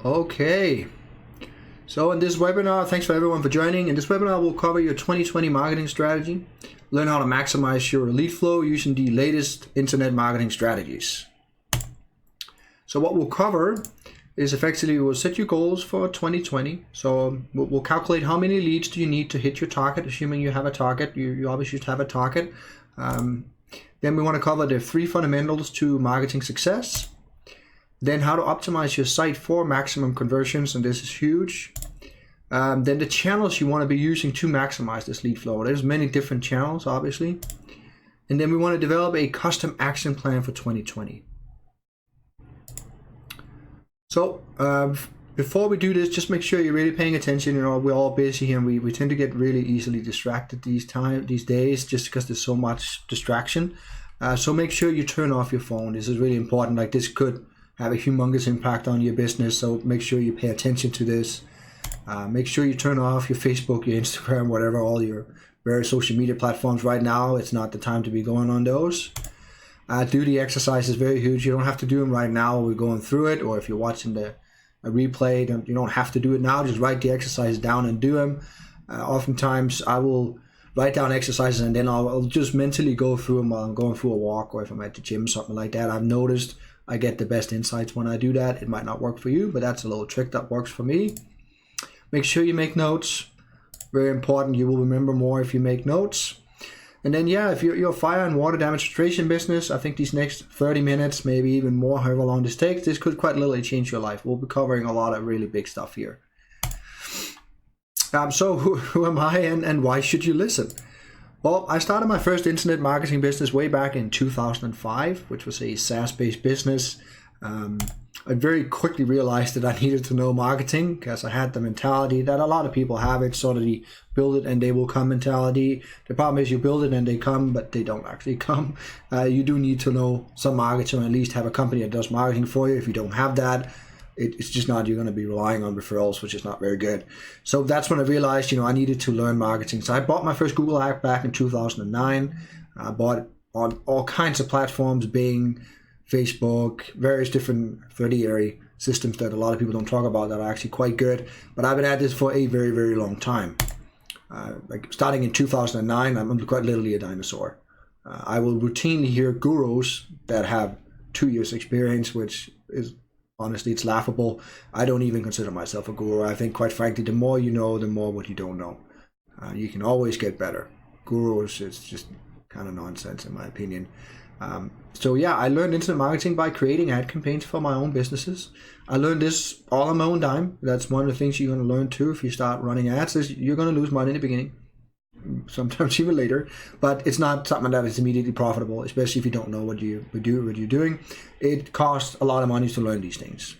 Okay, so in this webinar, thanks for everyone for joining. In this webinar, we'll cover your 2020 marketing strategy, learn how to maximize your lead flow using the latest internet marketing strategies. So what we'll cover is effectively we'll set your goals for 2020. So we'll calculate how many leads do you need to hit your target, assuming you have a target. You obviously should have a target. Then we want to cover the 3 fundamentals to marketing success. Then how to optimize your site for maximum conversions, and this is huge. Then the channels you want to be using to maximize this lead flow. There's many different channels, obviously. And then we want to develop a custom action plan for 2020. So before we do this, just make sure you're really paying attention. You know, we're all busy here, and we tend to get really easily distracted these days just because there's so much distraction. So make sure you turn off your phone. This is really important. Like, this could have a humongous impact on your business, so make sure you pay attention to this. Make sure you turn off your Facebook, your Instagram, whatever, all your various social media platforms right now. It's not the time to be going on those. Do the exercise is very huge. You don't have to do them right now while we're going through it, or if you're watching a replay, you don't have to do it now. Just write the exercise down and do them. Oftentimes I will write down exercises and then I'll just mentally go through them while I'm going through a walk, or if I'm at the gym, something like that. I've noticed I get the best insights when I do that. It might not work for you, but that's a little trick that works for me. Make sure you make notes. Very important. You will remember more if you make notes. And then, yeah, if you're a fire and water damage restoration business, I think these next 30 minutes, maybe even more, however long this takes, this could quite literally change your life. We'll be covering a lot of really big stuff here. So who am I and why should you listen? Well, I started my first internet marketing business way back in 2005, which was a SaaS-based business. I very quickly realized that I needed to know marketing because I had the mentality that a lot of people have. It's sort of the build it and they will come mentality. The problem is you build it and they come, but they don't actually come. You do need to know some marketing, or at least have a company that does marketing for you. If you don't have that, it's just not, you're going to be relying on referrals, which is not very good. So that's when I realized, I needed to learn marketing. So I bought my first Google ad back in 2009. I bought it on all kinds of platforms, Bing, Facebook, various different third-party systems that a lot of people don't talk about that are actually quite good. But I've been at this for a very, very long time. Like starting in 2009, I'm quite literally a dinosaur. I will routinely hear gurus that have 2 years experience, which is, honestly, it's laughable. I don't even consider myself a guru. I think, quite frankly, the more you know, the more what you don't know. You can always get better. Gurus, it's just kind of nonsense in my opinion. So yeah, I learned internet marketing by creating ad campaigns for my own businesses. I learned this all on my own dime. That's one of the things you're going to learn too if you start running ads, is you're going to lose money in the beginning, sometimes even later, but it's not something that is immediately profitable, especially if you don't know what you're doing. It costs a lot of money to learn these things.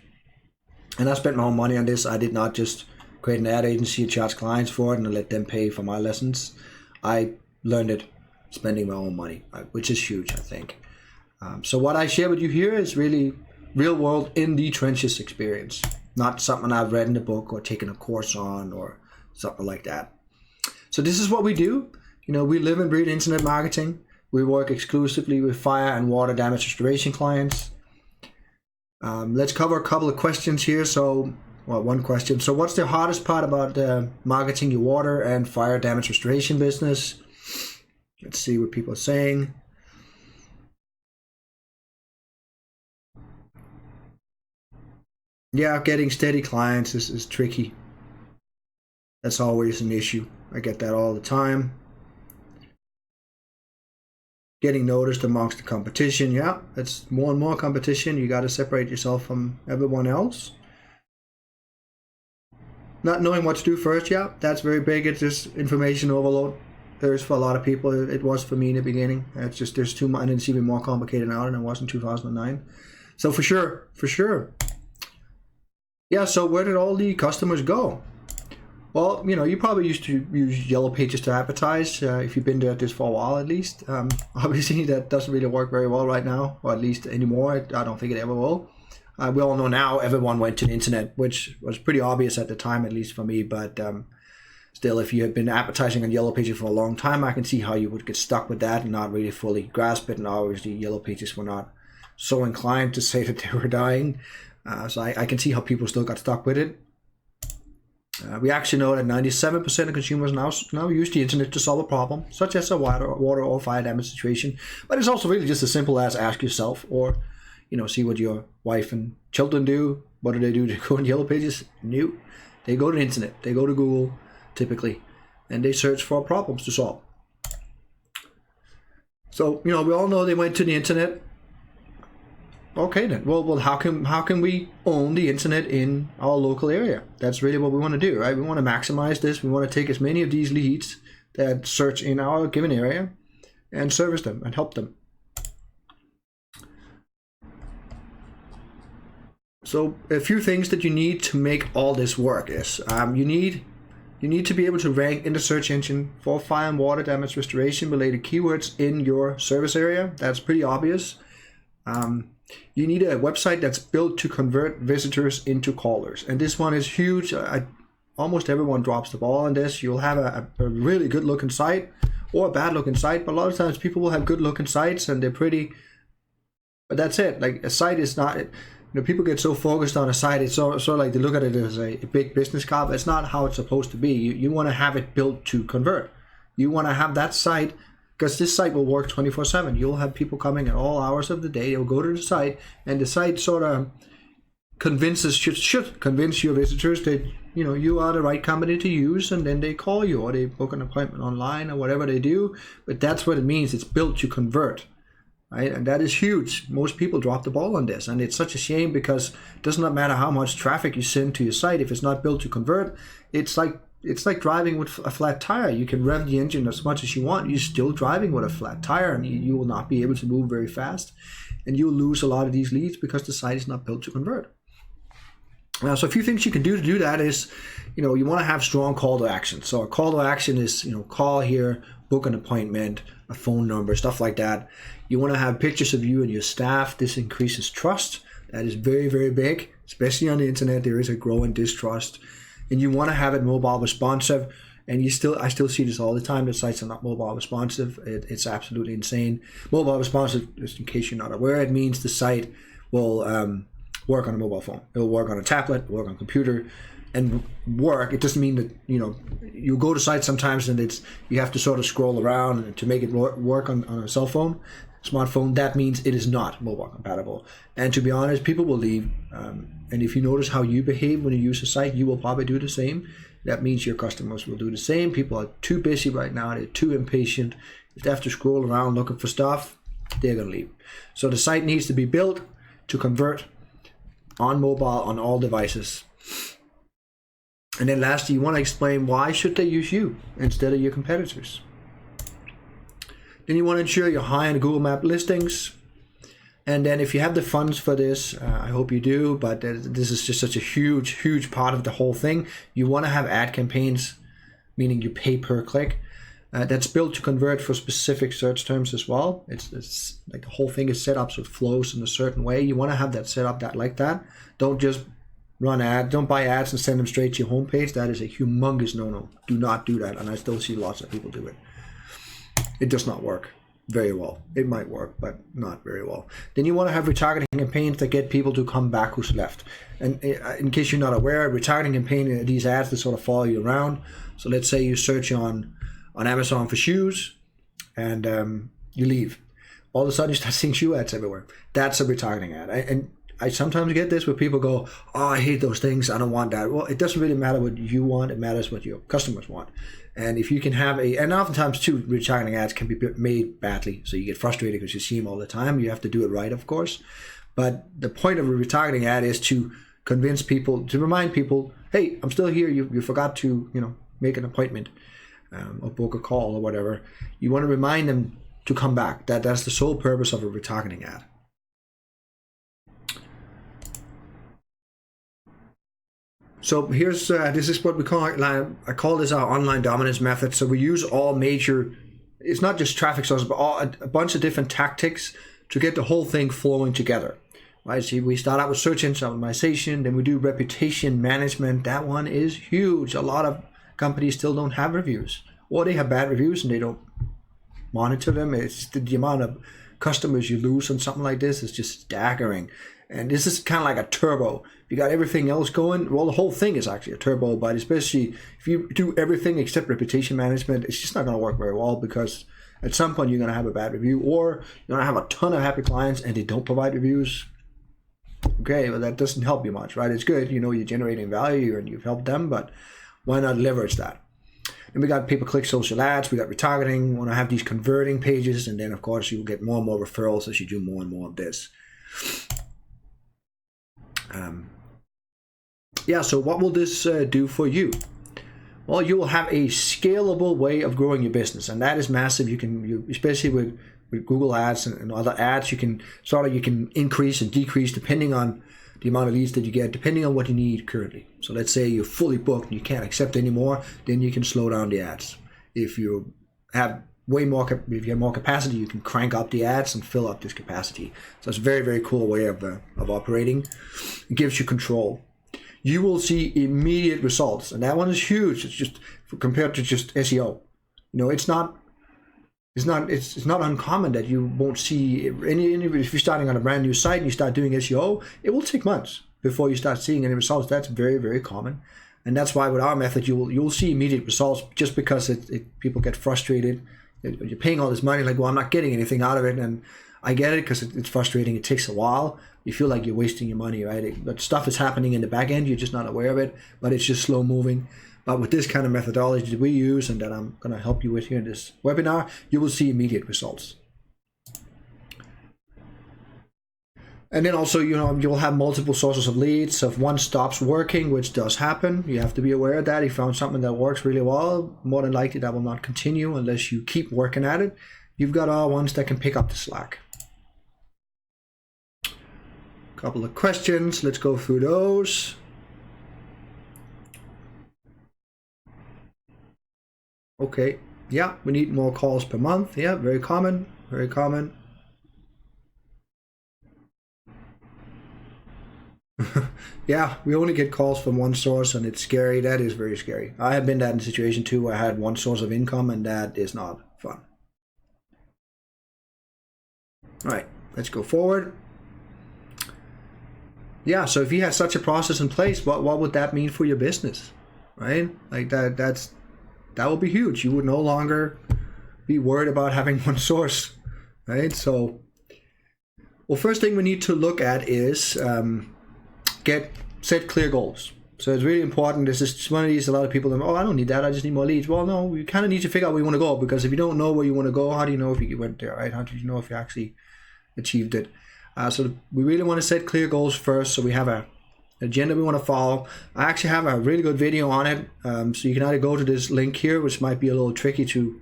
And I spent my own money on this. I did not just create an ad agency and charge clients for it and let them pay for my lessons. I learned it spending my own money, which is huge, I think. So what I share with you here is really real world, in the trenches experience, not something I've read in a book or taken a course on or something like that. So this is what we do. We live and breathe internet marketing. We work exclusively with fire and water damage restoration clients. Let's cover a couple of questions here. One question. So what's the hardest part about marketing your water and fire damage restoration business? Let's see what people are saying. Yeah, getting steady clients is tricky. That's always an issue. I get that all the time. Getting noticed amongst the competition. Yeah, it's more and more competition. You got to separate yourself from everyone else. Not knowing what to do first. Yeah, that's very big. It's just information overload. There's for a lot of people. It was for me in the beginning. It's just, there's too much, and it's even more complicated now than it was in 2009. So for sure. Yeah, so where did all the customers go? Well, you probably used to use Yellow Pages to advertise, if you've been at this for a while at least. Obviously, that doesn't really work very well right now, or at least anymore. I don't think it ever will. We all know now everyone went to the internet, which was pretty obvious at the time, at least for me. But still, if you had been advertising on Yellow Pages for a long time, I can see how you would get stuck with that and not really fully grasp it. And obviously, Yellow Pages were not so inclined to say that they were dying. So I can see how people still got stuck with it. We actually know that 97% of consumers now use the internet to solve a problem, such as a water or fire damage situation. But it's also really just as simple as ask yourself, or see what your wife and children do. What do they do to go on Yellow Pages? New. They go to the internet. They go to Google, typically, and they search for problems to solve. So we all know they went to the internet. Okay then. Well, how can we own the internet in our local area? That's really what we want to do, right? We want to maximize this. We want to take as many of these leads that search in our given area and service them and help them. So a few things that you need to make all this work is you need to be able to rank in the search engine for fire and water damage restoration related keywords in your service area. That's pretty obvious. You need a website that's built to convert visitors into callers, and this one is huge. Almost everyone drops the ball on this. You'll have a really good looking site or a bad looking site, but a lot of times people will have good looking sites and they're pretty, but that's it. Like a site is not, people get so focused on a site, it's sort of like they look at it as a big business card, but it's not how it's supposed to be. You want to have it built to convert. You want to have that site, because this site will work 24/7. You'll have people coming at all hours of the day. They'll go to the site, and the site sort of should convince your visitors that you are the right company to use, and then they call you or they book an appointment online or whatever they do. But that's what it means. It's built to convert, right? And that is huge. Most people drop the ball on this, and it's such a shame because it does not matter how much traffic you send to your site. If it's not built to convert, it's like driving with a flat tire. You can rev the engine as much as you want. You're still driving with a flat tire, and you will not be able to move very fast. And you'll lose a lot of these leads because the site is not built to convert. So a few things you can do to do that is, you want to have strong call to action. So a call to action is, call here, book an appointment, a phone number, stuff like that. You want to have pictures of you and your staff. This increases trust. That is very, very big, especially on the internet. There is a growing distrust. And you want to have it mobile responsive, and I still see this all the time. The sites are not mobile responsive. It's absolutely insane. Mobile responsive, just in case you're not aware, it means the site will work on a mobile phone. It'll work on a tablet, work on a computer, and work. It doesn't mean that you go to sites sometimes and you have to sort of scroll around to make it work on a cell phone, smartphone. That means it is not mobile compatible. And to be honest, people will leave. And if you notice how you behave when you use a site, you will probably do the same. That means your customers will do the same. People are too busy right now. They're too impatient. If they have to scroll around looking for stuff, they're going to leave. So the site needs to be built to convert on mobile, on all devices. And then lastly, you want to explain why should they use you instead of your competitors. Then you want to ensure you're high on Google Map listings. And then if you have the funds for this, I hope you do, but this is just such a huge, huge part of the whole thing. You want to have ad campaigns, meaning you pay per click. That's built to convert for specific search terms as well. It's like the whole thing is set up so it flows in a certain way. You want to have that set up like that. Don't just run ads. Don't buy ads and send them straight to your homepage. That is a humongous no-no. Do not do that. And I still see lots of people do it. It does not work very well. It might work, but not very well. Then you want to have retargeting campaigns that get people to come back who's left. And in case you're not aware, retargeting campaign are these ads that sort of follow you around. So let's say you search on Amazon for shoes and you leave. All of a sudden you start seeing shoe ads everywhere. That's a retargeting ad. And I sometimes get this where people go, oh, I hate those things. I don't want that. Well, it doesn't really matter what you want. It matters what your customers want. And if you can have and oftentimes too, retargeting ads can be made badly. So you get frustrated because you see them all the time. You have to do it right, of course. But the point of a retargeting ad is to convince people, to remind people, hey, I'm still here. You forgot to, make an appointment or book a call or whatever. You want to remind them to come back. That's the sole purpose of a retargeting ad. So here's this is what we call I call this our online dominance method. So we use all major, it's not just traffic sources, but a bunch of different tactics to get the whole thing flowing together. Right? So we start out with search engine optimization, then we do reputation management. That one is huge. A lot of companies still don't have reviews, or they have bad reviews and they don't monitor them. It's the amount of customers you lose on something like this is just staggering. And this is kind of like a turbo. If you got everything else going, well, the whole thing is actually a turbo, but especially if you do everything except reputation management, it's just not going to work very well, because at some point you're going to have a bad review, or you're going to have a ton of happy clients and they don't provide reviews. Okay, well, that doesn't help you much, right? It's good, you're generating value and you've helped them, but why not leverage that? And we got pay-per-click social ads, we got retargeting, we want to have these converting pages, and then of course you'll get more and more referrals as you do more and more of this. So what will this do for you? Well, you will have a scalable way of growing your business, and that is massive. You especially with Google ads and other ads, you can increase and decrease depending on the amount of leads that you get, depending on what you need currently. So let's say you're fully booked and you can't accept anymore, then you can slow down the ads. If you have if you have more capacity, you can crank up the ads and fill up this capacity. So it's a very, very cool way of operating. It gives you control. You will see immediate results, and that one is huge. It's just compared to just SEO. It's not uncommon that you won't see if you're starting on a brand new site and you start doing SEO, it will take months before you start seeing any results. That's very, very common. And that's why with our method, you'll see immediate results, just because people get frustrated. You're paying all this money, like, well, I'm not getting anything out of it. And I get it, because it's frustrating. It takes a while. You feel like you're wasting your money, right? But stuff is happening in the back end. You're just not aware of it, but it's just slow moving. But with this kind of methodology that we use and that I'm going to help you with here in this webinar, you will see immediate results. And then also, you'll have multiple sources of leads. So if one stops working, which does happen, you have to be aware of that. If you found something that works really well, more than likely that will not continue unless you keep working at it. You've got all ones that can pick up the slack. Couple of questions. Let's go through those. Okay. Yeah, we need more calls per month. Yeah, very common. Very common. Yeah, we only get calls from one source, and it's scary. That is very scary. I have been in that situation too, where I had one source of income, and that is not fun. All right, let's go forward. Yeah, so if you had such a process in place, what would that mean for your business, right? Like that would be huge. You would no longer be worried about having one source, right? So, well, first thing we need to look at is set clear goals. So it's really important. This is one of these, a lot of people think, I don't need that, I just need more leads. Well, no, you kind of need to figure out where you want to go, because if you don't know where you want to go, how do you know if you went there, right? How do you know if you actually achieved it? So we really want to set clear goals first. So we have an agenda we want to follow. I actually have a really good video on it. So you can either go to this link here, which might be a little tricky to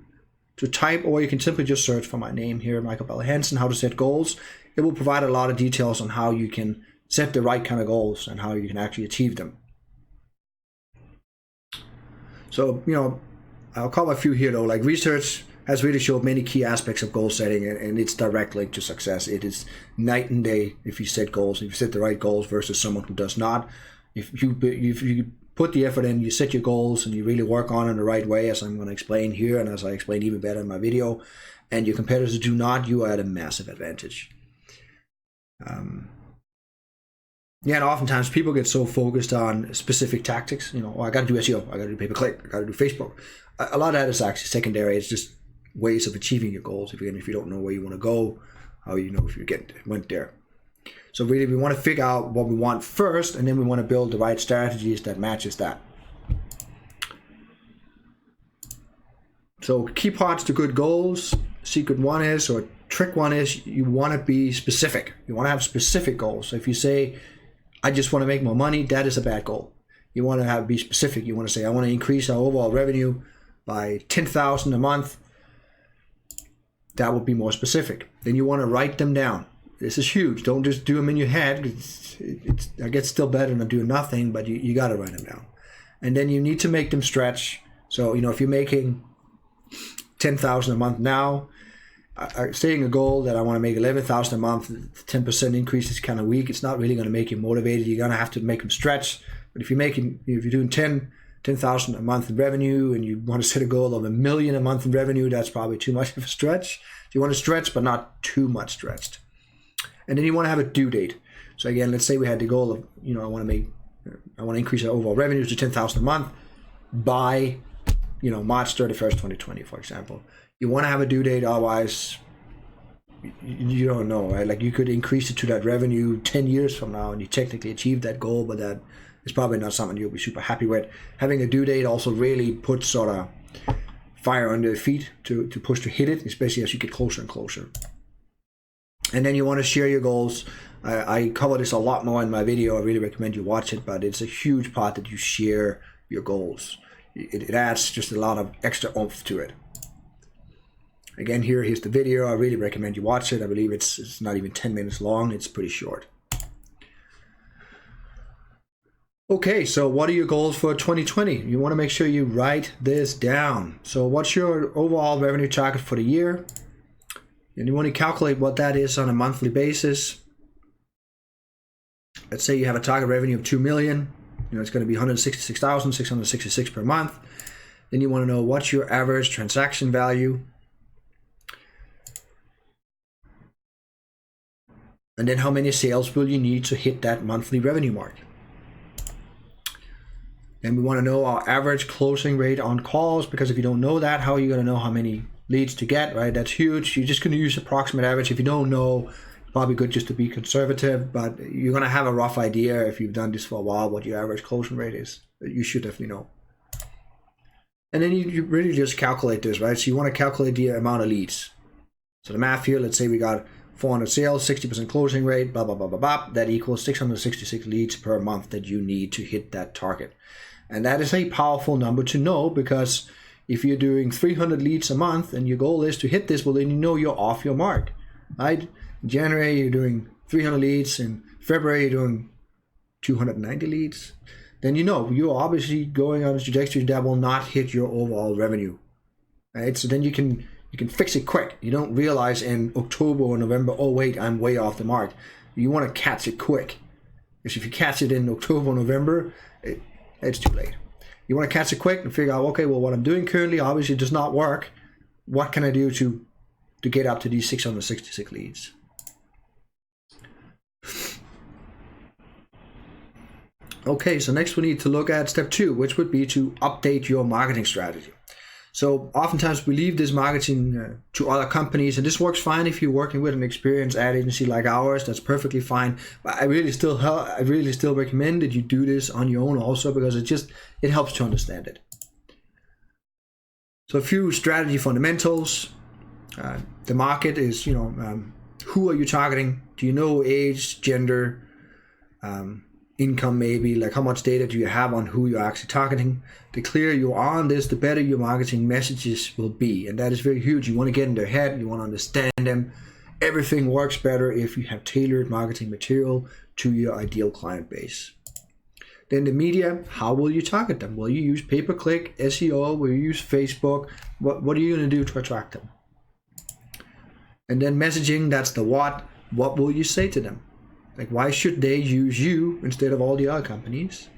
type, or you can simply just search for my name here, Michael Balle Hansen, how to set goals. It will provide a lot of details on how you can set the right kind of goals and how you can actually achieve them. So, I'll cover a few here though. Like, research has really showed many key aspects of goal setting, and it's direct link to success. It is night and day if you set goals, if you set the right goals versus someone who does not. If you put the effort in, you set your goals, and you really work on it the right way, as I'm going to explain here, and as I explain even better in my video, and your competitors do not, you are at a massive advantage. And oftentimes people get so focused on specific tactics. I got to do SEO, I got to do pay-per-click, I got to do Facebook. A lot of that is actually secondary. It's just ways of achieving your goals. If you don't know where you want to go, how you know if you went there. So really, we want to figure out what we want first, and then we want to build the right strategies that matches that. So key parts to good goals. Secret one is, or trick one is, you want to be specific. You want to have specific goals. So if you say, I just want to make more money, that is a bad goal. You want to be specific. You want to say, I want to increase our overall revenue by $10,000 a month. That would be more specific. Then you want to write them down. This is huge. Don't just do them in your head. I guess still better than doing nothing, but you got to write them down. And then you need to make them stretch. So, if you're making $10,000 a month now, setting a goal that I want to make $11,000 a month, 10% increase is kind of weak. It's not really going to make you motivated. You're going to have to make them stretch. But if you're doing 10,000 a month in revenue, and you want to set a goal of $1 million a month in revenue, that's probably too much of a stretch. You want to stretch, but not too much stretched. And then you want to have a due date. So again, let's say we had the goal of, I want to increase our overall revenues to 10,000 a month by, March 31st, 2020, for example. You want to have a due date, otherwise you don't know, right? Like, you could increase it to that revenue 10 years from now and you technically achieve that goal, but that is probably not something you'll be super happy with. Having a due date also really puts sort of fire under your feet to push to hit it, especially as you get closer and closer. And then you want to share your goals. I cover this a lot more in my video. I really recommend you watch it, but it's a huge part that you share your goals. It adds just a lot of extra oomph to it. Again, here's the video. I really recommend you watch it. I believe it's not even 10 minutes long. It's pretty short. Okay, so what are your goals for 2020? You want to make sure you write this down. So what's your overall revenue target for the year? And you want to calculate what that is on a monthly basis. Let's say you have a target revenue of 2 million. It's going to be 166,666 per month. Then you want to know what's your average transaction value. And then how many sales will you need to hit that monthly revenue mark? And we want to know our average closing rate on calls, because if you don't know that, how are you going to know how many leads to get, right? That's huge. You're just going to use approximate average. If you don't know, probably good just to be conservative, but you're going to have a rough idea if you've done this for a while what your average closing rate is. You should definitely know. And then you really just calculate this, right? So you want to calculate the amount of leads. So the math here, let's say we got 400 sales, 60% closing rate, blah, blah, blah, blah, blah. That equals 666 leads per month that you need to hit that target. And that is a powerful number to know, because if you're doing 300 leads a month and your goal is to hit this, well, then you're off your mark, right? In January, you're doing 300 leads. In February, you're doing 290 leads. Then you're obviously going on a trajectory that will not hit your overall revenue, right? So then you can fix it quick. You don't realize in October or November, oh wait, I'm way off the mark. You want to catch it quick, because if you catch it in October or November, it's too late. You want to catch it quick and figure out, okay, well, what I'm doing currently obviously does not work. What can I do to get up to these 666 leads? Okay, so next we need to look at step 2, which would be to update your marketing strategy. So oftentimes we leave this marketing to other companies, and this works fine if you're working with an experienced ad agency like ours. That's perfectly fine. But I really still recommend that you do this on your own also, because it helps to understand it. So a few strategy fundamentals. The market is, who are you targeting? Do you know age, gender, income maybe? Like, how much data do you have on who you're actually targeting? The clearer you are on this, the better your marketing messages will be. And that is very huge. You want to get in their head. You want to understand them. Everything works better if you have tailored marketing material to your ideal client base. Then the media, how will you target them? Will you use pay-per-click, SEO? Will you use Facebook? What are you going to do to attract them? And then messaging, that's the what. What will you say to them? Like, why should they use you instead of all the other companies?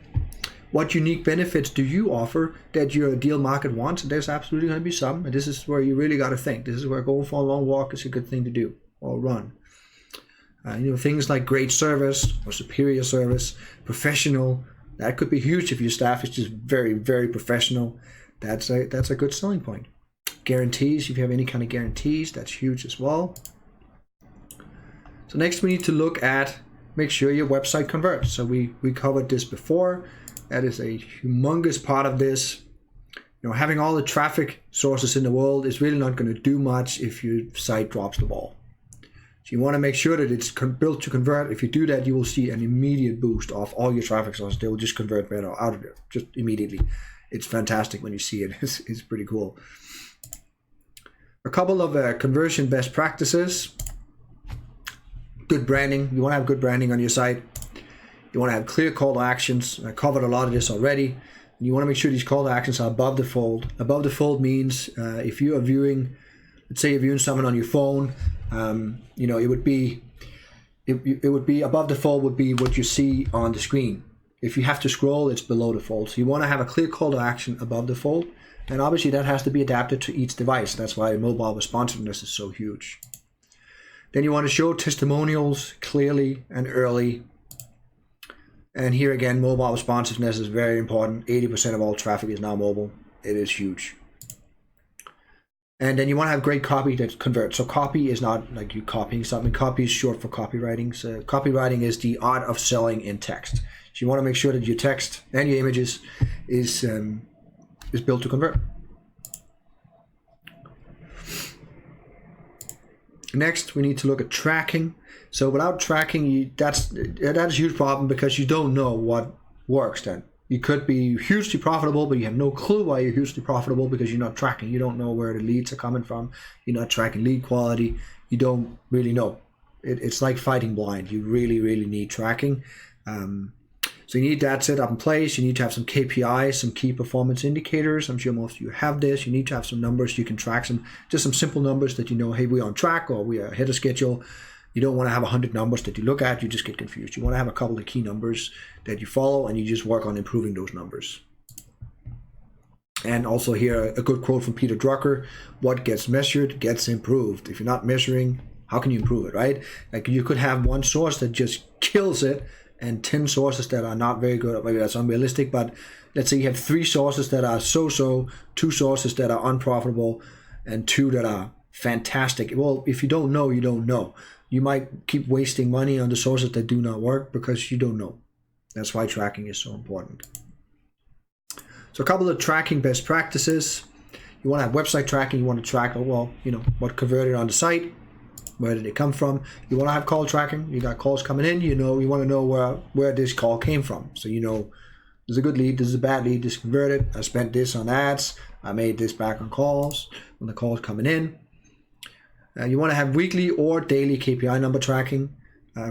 What unique benefits do you offer that your ideal market wants? And there's absolutely going to be some. And this is where you really got to think. This is where going for a long walk is a good thing to do, or run. Things like great service or superior service, professional. That could be huge if your staff is just very, very professional. That's a good selling point. Guarantees, if you have any kind of guarantees, that's huge as well. So next we need to look at, make sure your website converts. So we covered this before. That is a humongous part of this. Having all the traffic sources in the world is really not going to do much if your site drops the ball. So you want to make sure that it's built to convert. If you do that, you will see an immediate boost of all your traffic sources. They will just convert better out of there, just immediately. It's fantastic when you see it. It's pretty cool. A couple of conversion best practices. Good branding. You want to have good branding on your site. You want to have clear call to actions. I covered a lot of this already. You want to make sure these call to actions are above the fold. Above the fold means if you are viewing, let's say you're viewing someone on your phone, it would be above the fold would be what you see on the screen. If you have to scroll, it's below the fold. So you want to have a clear call to action above the fold, and obviously that has to be adapted to each device. That's why mobile responsiveness is so huge. Then you want to show testimonials clearly and early. And here again, mobile responsiveness is very important. 80% of all traffic is now mobile. It is huge. And then you want to have great copy that converts. So copy is not like you copying something. Copy is short for copywriting. So copywriting is the art of selling in text. So you want to make sure that your text and your images is built to convert. Next, we need to look at tracking. So without tracking, that's a huge problem because you don't know what works then. You could be hugely profitable, but you have no clue why you're hugely profitable because you're not tracking. You don't know where the leads are coming from. You're not tracking lead quality. You don't really know. It's like fighting blind. You really, really need tracking. So you need that set up in place. You need to have some KPIs, some key performance indicators. I'm sure most of you have this. You need to have some numbers you can track, just some simple numbers that you know, hey, we're on track or we are ahead of schedule. You don't want to have 100 numbers that you look at, you just get confused. You want to have a couple of key numbers that you follow and you just work on improving those numbers. And also here, a good quote from Peter Drucker, what gets measured gets improved. If you're not measuring, how can you improve it, right? Like you could have one source that just kills it and 10 sources that are not very good. Maybe that's unrealistic, but let's say you have 3 sources that are so-so, 2 sources that are unprofitable, and 2 that are fantastic. Well, if you don't know, you don't know. You might keep wasting money on the sources that do not work because you don't know. That's why tracking is so important. So a couple of tracking best practices. You want to have website tracking. You want to track, what converted on the site. Where did it come from? You want to have call tracking. You got calls coming in. You want to know where this call came from. So there's a good lead, this is a bad lead, this converted. I spent this on ads. I made this back on calls when the call's coming in. You want to have weekly or daily KPI number tracking.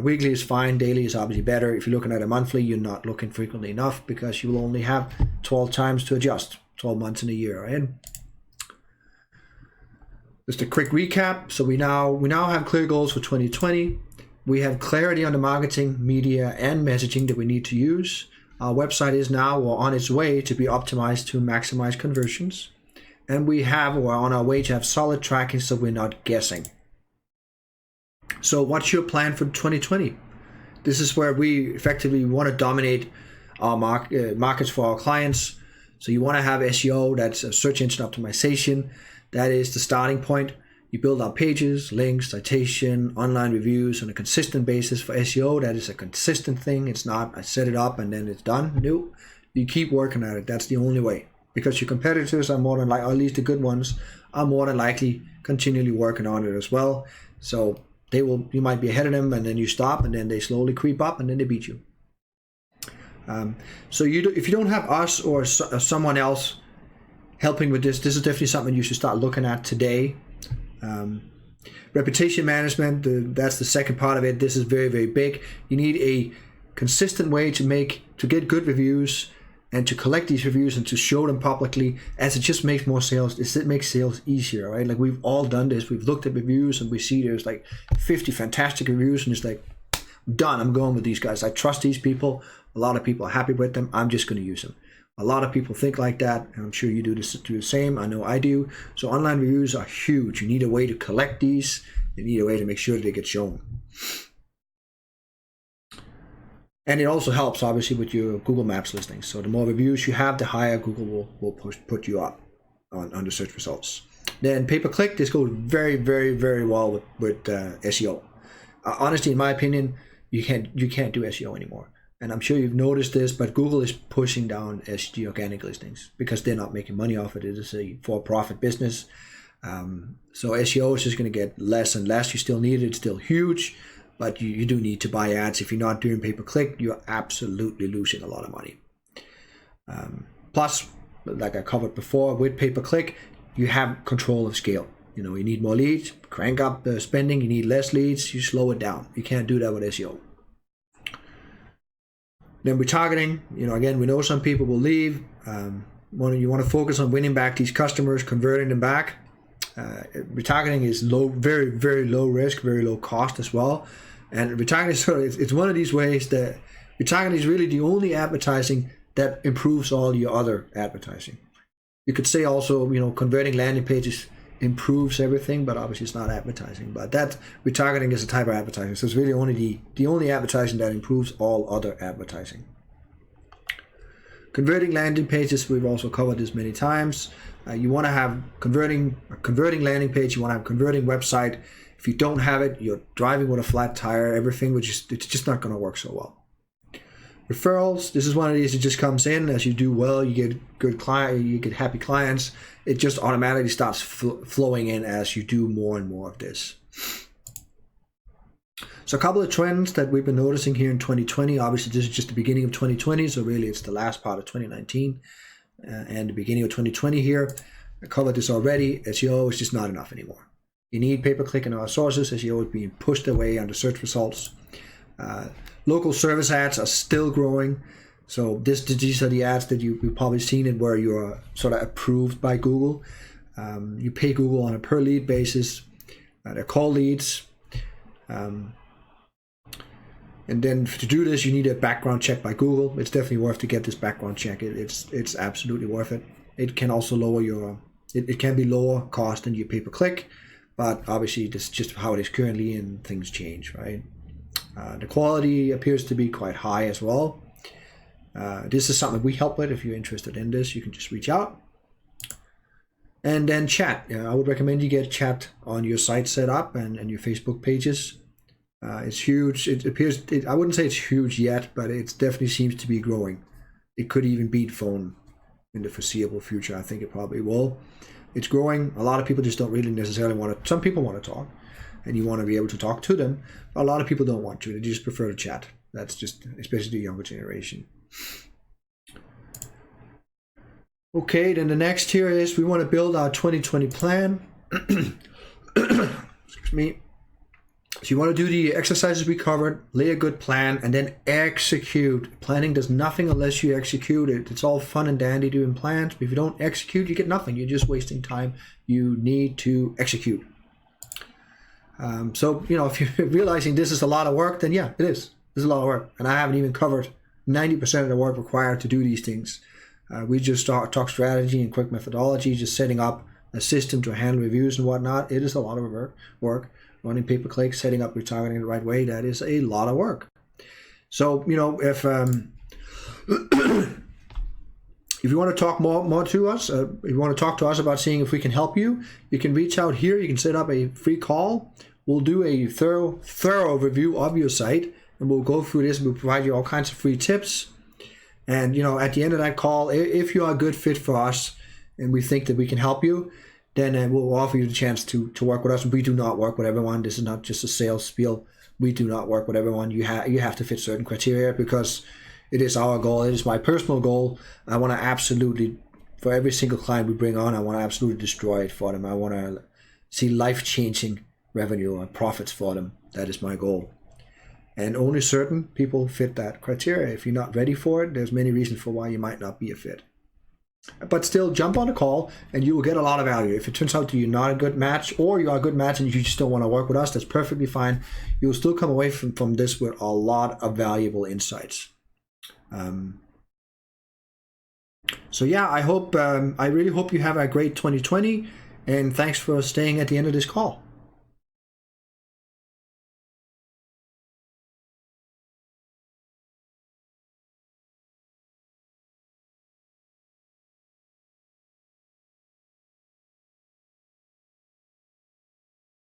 Weekly is fine. Daily is obviously better. If you're looking at a monthly, you're not looking frequently enough because you will only have 12 times to adjust, 12 months in a year, right? Just a quick recap. So we now have clear goals for 2020. We have clarity on the marketing, media, and messaging that we need to use. Our website is now on its way to be optimized to maximize conversions. And we're on our way to have solid tracking so we're not guessing. So what's your plan for 2020? This is where we effectively want to dominate our markets for our clients. So you want to have SEO, that's a search engine optimization. That is the starting point. You build out pages, links, citation, online reviews on a consistent basis for SEO. That is a consistent thing. It's not I set it up and then it's done. No, you keep working at it. That's the only way. Because your competitors are more than likely, or at least the good ones, are more than likely continually working on it as well. So you might be ahead of them and then you stop and then they slowly creep up and then they beat you. So if you don't have us or someone else helping with this is definitely something you should start looking at today. Reputation management, that's the second part of it. This is very, very big. You need a consistent way to get good reviews and to collect these reviews and to show them publicly, as it just makes more sales. It makes sales easier, right? Like we've all done this. We've looked at reviews and we see there's like 50 fantastic reviews and it's like, I'm done. I'm going with these guys. I trust these people. A lot of people are happy with them. I'm just going to use them. A lot of people think like that, and I'm sure you do the same. I know I do. So online reviews are huge. You need a way to collect these. You need a way to make sure that they get shown. And it also helps, obviously, with your Google Maps listings. So the more reviews you have, the higher Google will put you up on the search results. Then pay-per-click, this goes very, very, very well with SEO. Honestly, in my opinion, you can't do SEO anymore. And I'm sure you've noticed this, but Google is pushing down SG organic listings because they're not making money off it. It is a for-profit business. So SEO is just going to get less and less. You still need it. It's still huge. But you do need to buy ads. If you're not doing pay-per-click, you're absolutely losing a lot of money. Plus, like I covered before, with pay-per-click, you have control of scale. You need more leads, crank up the spending. You need less leads, you slow it down. You can't do that with SEO. Then retargeting, again, we know some people will leave. You want to focus on winning back these customers, converting them back. Retargeting is very, very low risk, very low cost as well. And retargeting, it's one of these ways that retargeting is really the only advertising that improves all your other advertising. You could say also, converting landing pages improves everything, but obviously it's not advertising. But that retargeting is a type of advertising. So it's really only the only advertising that improves all other advertising. Converting landing pages, we've also covered this many times. You want to have a converting landing page. You want to have a converting website. If you don't have it, you're driving with a flat tire. Everything it's just not going to work so well. Referrals. This is one of these that just comes in as you do well. You get good client. You get happy clients. It just automatically starts flowing in as you do more and more of this. So a couple of trends that we've been noticing here in 2020. Obviously, this is just the beginning of 2020, so really it's the last part of 2019 and the beginning of 2020 here. I covered this already. SEO is just not enough anymore. You need pay-per-click and other sources. SEO is being pushed away under search results. Local service ads are still growing. So these are the ads that you've probably seen it where you're sort of approved by Google. You pay Google on a per lead basis. They're called leads. And then to do this, you need a background check by Google. It's definitely worth to get this background check. It's absolutely worth it. It can also lower your, it can be lower cost than your pay-per-click, but obviously this is just how it is currently and things change, right? The quality appears to be quite high as well. This is something we help with. If you're interested in this, you can just reach out. And then chat. I would recommend you get chat on your site set up and your Facebook pages. It's huge. It appears, I wouldn't say it's huge yet, but it definitely seems to be growing. It could even beat phone in the foreseeable future. I think it probably will. It's growing. A lot of people just don't really necessarily want to. Some people want to talk, and you want to be able to talk to them. But a lot of people don't want to. They just prefer to chat. That's just, especially the younger generation. Okay, then the next here is we want to build our 2020 plan. Excuse me. So you want to do the exercises we covered, lay a good plan, and then execute. Planning does nothing unless you execute it. It's all fun and dandy doing plans, but if you don't execute, you get nothing. You're just wasting time. You need to execute. So, you know, if you're realizing this is a lot of work, then yeah, it is. This is a lot of work. And I haven't even covered 90% of the work required to do these things. We just talk strategy and quick methodology, just setting up a system to handle reviews and whatnot. It is a lot of work. Running pay-per-click, setting up retargeting the right way, that is a lot of work. So, you know, if you want to talk more to us, if you want to talk to us about seeing if we can help you, you can reach out here. You can set up a free call. We'll do a thorough review of your site, and we'll go through this. We'll provide you all kinds of free tips. And, you know, at the end of that call, if you are a good fit for us and we think that we can help you, then we'll offer you the chance to work with us. We do not work with everyone. This is not just a sales spiel. We do not work with everyone. You have to fit certain criteria because it is our goal. It is my personal goal. I want to absolutely, for every single client we bring on, I want to absolutely destroy it for them. I want to see life-changing revenue and profits for them. That is my goal. And only certain people fit that criteria. If you're not ready for it, there's many reasons for why you might not be a fit. But still, jump on a call and you will get a lot of value. If it turns out that you're not a good match or you are a good match and you just don't want to work with us, that's perfectly fine. You will still come away from this with a lot of valuable insights. So yeah, I really hope you have a great 2020, and thanks for staying at the end of this call.